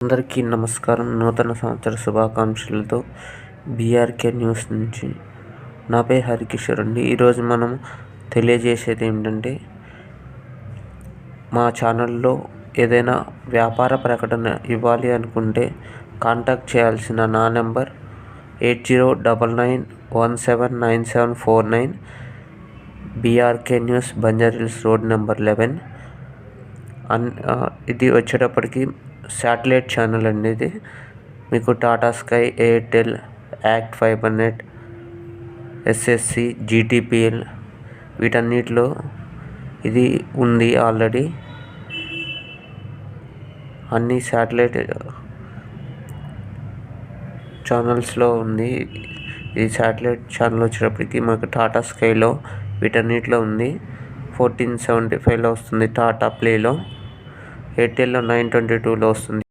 అందరికీ నమస్కారం. నూతన సంవత్సర శుభాకాంక్షలతో బీఆర్కే న్యూస్ నుంచి నా పేరు హరికిషోర్ అండి. ఈరోజు మనం తెలియజేసేది ఏంటంటే, మా ఛానల్లో ఏదైనా వ్యాపార ప్రకటన ఇవ్వాలి అనుకుంటే కాంటాక్ట్ చేయాల్సిన నా number 8099179749, BRK news, Banjara Hills road number 11. ఇది వచ్చేటప్పటికి శాటిలైట్ ఛానల్ అండి. ఇది మీకు Tata sky, Airtel, ACT fiber net, SSC, GTPL వీటన్నిటిలో ఇది ఉంది. ఆల్రెడీ అన్ని శాటిలైట్ ఛానల్స్లో ఉంది. ఈ శాటిలైట్ ఛానల్ వచ్చేటప్పటికి మనకు టాటా స్కైలో వీటన్నిటిలో ఉంది. 1475లో వస్తుంది టాటా ప్లేలో, ఎయిర్టెల్లో 922లో వస్తుంది.